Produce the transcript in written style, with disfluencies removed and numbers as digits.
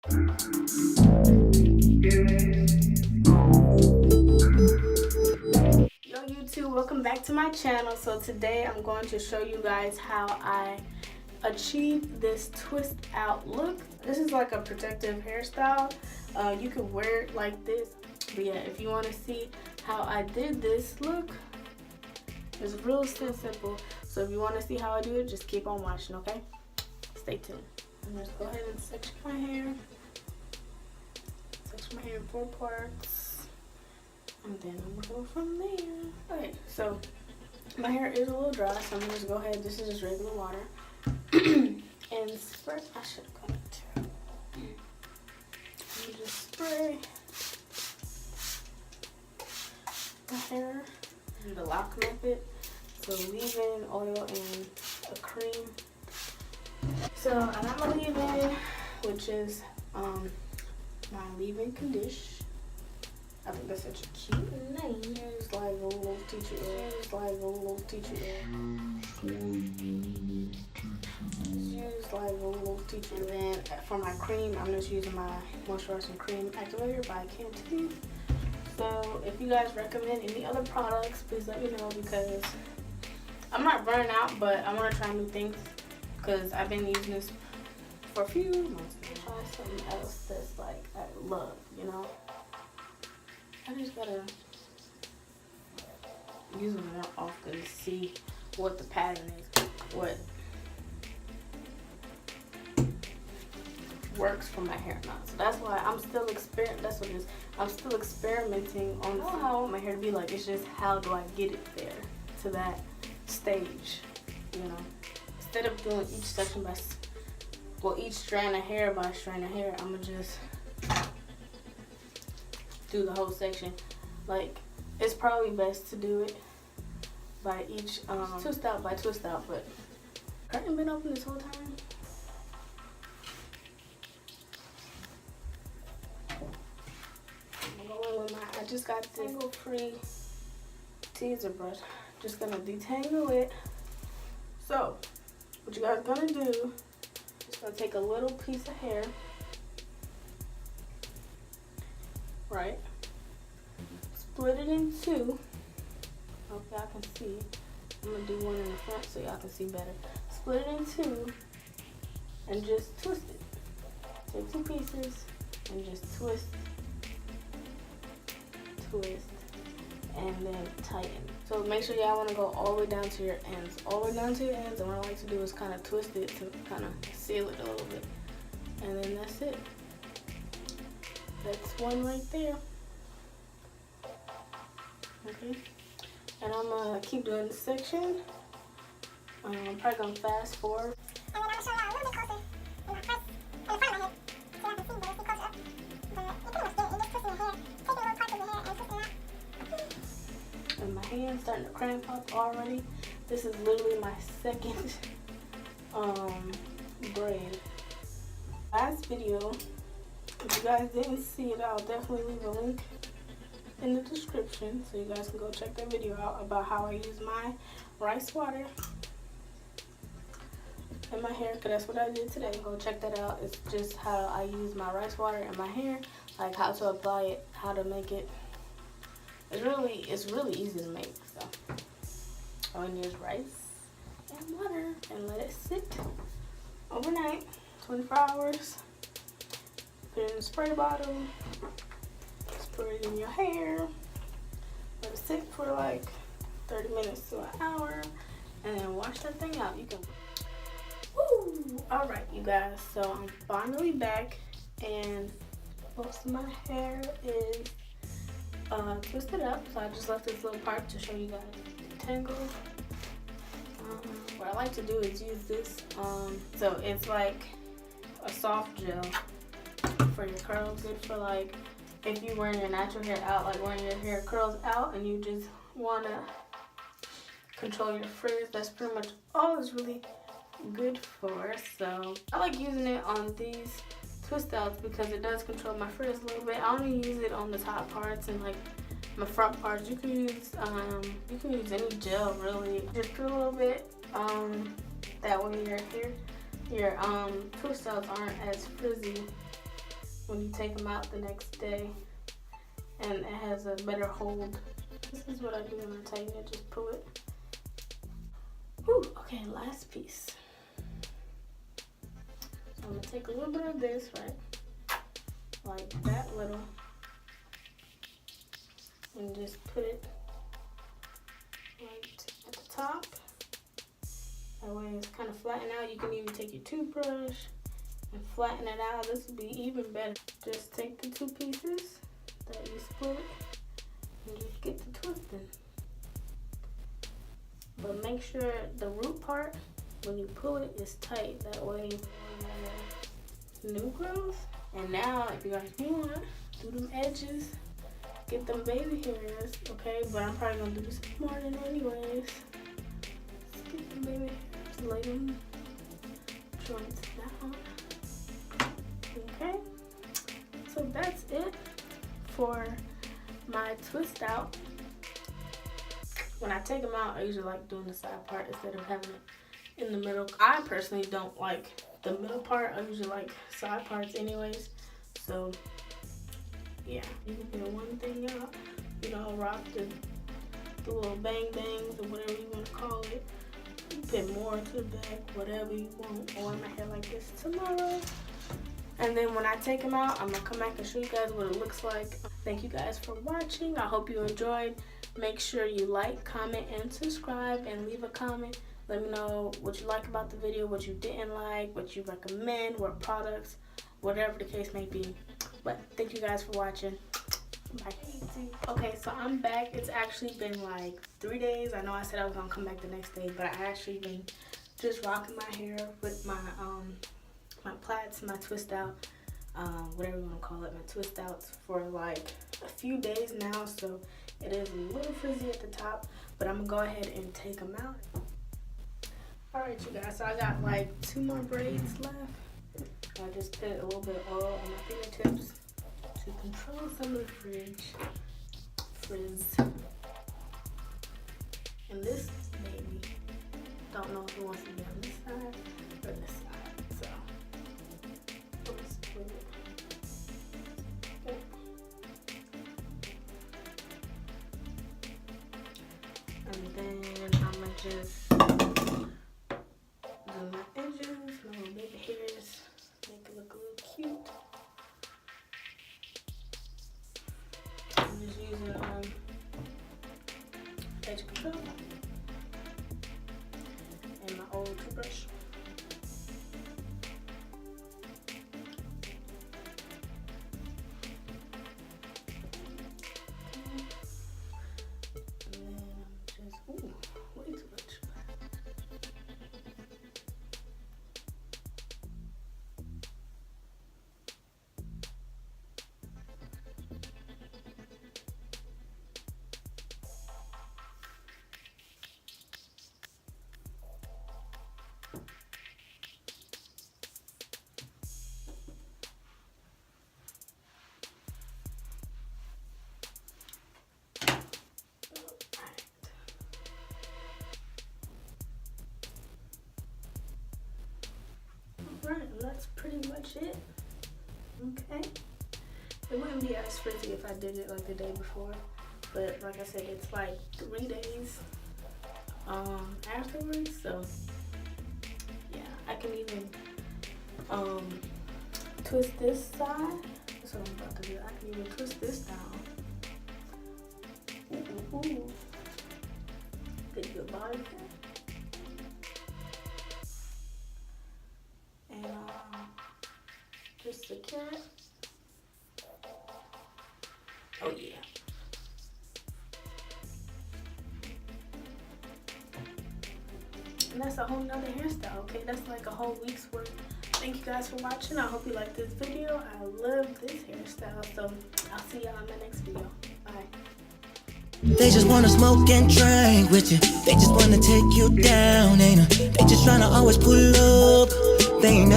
Yo YouTube, welcome back to my channel. So today I'm going to show you guys how I achieve this twist out look. This is like a protective hairstyle. You can wear it like this. But yeah, if you want to see how I did this look, it's real simple. So if you want to see how I do it, just keep on watching, okay? Stay tuned. I'm just go ahead and section my hair. Section my hair in 4 parts. And then I'm gonna go from there. Okay, so my hair is a little dry, so I'm gonna just go ahead. This is just regular water. And spray. I should have got it too. And just spray the hair in the lock method. So leave-in oil and a cream. So I got my leave-in, which is my leave-in condition. I think that's such a cute name. It's like a little teacher. It's like a little teacher. It's like a little teacher. And then for my cream, I'm just using my moisturizing cream activator by Cantu. So if you guys recommend any other products, please let me know, because I'm not burning out, but I want to try new things because I've been using this for a few months. Try something else that's like I love, you know. I just gotta use them more often to see what the pattern is, what works for my hair now. So that's why I'm still that's what it is. I'm still experimenting on how I want my hair to be like. It's just how do I get it there to that stage, you know. Instead of doing each section by, each strand of hair by strand of hair, I'm gonna just do the whole section. Like, it's probably best to do it by each twist out by twist out, but curtain been open this whole time. I'm going with I just got this tangle free teaser brush. Just gonna detangle it. So what you guys gonna do, just gonna take a little piece of hair, right? Split it in 2. Hope y'all can see. I'm gonna do one in the front so y'all can see better. Split it in 2 and just twist it. Take 2 pieces and just twist, and then tighten. So make sure y'all want to go all the way down to your ends. All the way down to your ends, and what I like to do is kind of twist it to kind of seal it a little bit. And then that's it. That's one right there. Okay. And I'm gonna keep doing this section. I'm probably gonna fast forward. And then I'm gonna show y'all a little bit closer. In the front of my head. So y'all can see, but it's closer up. But you pretty much get it. You just twist in your hair. Taking little parts of your hair and twisting that. And my hand's starting to cramp up already. This is literally my second braid. Last video, if you guys didn't see it, I'll definitely leave a link in the description so you guys can go check that video out about how I use my rice water in my hair, because that's what I did today. Go check that out. It's just how I use my rice water in my hair, like how to apply it, how to make it. It's really easy to make. So all you need is rice and water and let it sit overnight, 24 hours. Put it in a spray bottle, spray it in your hair, let it sit for like 30 minutes to an hour, and then wash that thing out. You can. Woo! Alright, you guys, so I'm finally back, and most of my hair is twisted up, so I just left this little part to show you guys the tangle. What I like to do is use this, so it's like a soft gel for your curls, good for like if you wearing your natural hair out, like wearing your hair curls out and you just want to control your frizz. That's pretty much all it's really good for. So I like using it on these twist outs because it does control my frizz a little bit. I only use it on the top parts and like my front parts. You can use any gel really. Just do a little bit. That way your twist outs aren't as frizzy when you take them out the next day, and it has a better hold. This is what I do when I tighten it, just pull it. Whew, okay, last piece. So I'm gonna take a little bit of this, right? Like that little. And just put it right at the top. That way it's kind of flattened out. You can even take your toothbrush and flatten it out. This would be even better. Just take the 2 pieces that you split and just get to twisting. But make sure the root part, when you pull it, is tight. That way new growth. And now if you guys want, do them edges, get them baby hairs, okay? But I'm probably gonna do this morning anyways. Let's get them baby hairs, lay them joints down. Okay, so that's it for my twist out. When I take them out, I usually like doing the side part instead of having it in the middle. I personally don't like the middle part. I usually like side parts anyways. So yeah, you can get one thing out, you know, rock the little bang bangs or whatever you want to call it. You put more to the back, whatever you want. I wear my hair like this tomorrow. And then when I take them out, I'm gonna come back and show you guys what it looks like. Thank you guys for watching. I hope you enjoyed. Make sure you like, comment, and subscribe, and leave a comment. Let me know what you like about the video, what you didn't like, what you recommend, what products, whatever the case may be. But thank you guys for watching. Bye. Okay, so I'm back. It's actually been like 3 days. I know I said I was gonna come back the next day, but I actually been just rocking my hair with my my plaits, my twist out, whatever you want to call it, my twist outs for like a few days now. So it is a little frizzy at the top, but I'm gonna go ahead and take them out. All right, you guys, so I got like 2 more braids left. I just put a little bit of oil on my fingertips to control some of the frizz. And this baby, don't know if it wants to be on this side or this side, so let's split it. Okay. And then I'm gonna just do my edges, my little baby hairs, make it look a little cute. I'm just using edge control and my old toothbrush. And then I'm just, ooh, way too much. Alright, that's pretty much it. Okay. It wouldn't be as frizzy if I did it like the day before. But like I said, it's like 3 days afterwards. So yeah, I can even twist this side. That's what I'm about to do. I can even twist this down. Ooh, ooh, ooh. Get a good body fit. And just secure it. Oh yeah. And that's a whole nother hairstyle, okay? That's like a whole week's worth. Thank you guys for watching. I hope you liked this video. I love this hairstyle. So I'll see y'all in the next video. Bye. They just wanna smoke and drink with you. They just wanna take you down, ain't it? They just tryna always pull up. They ain't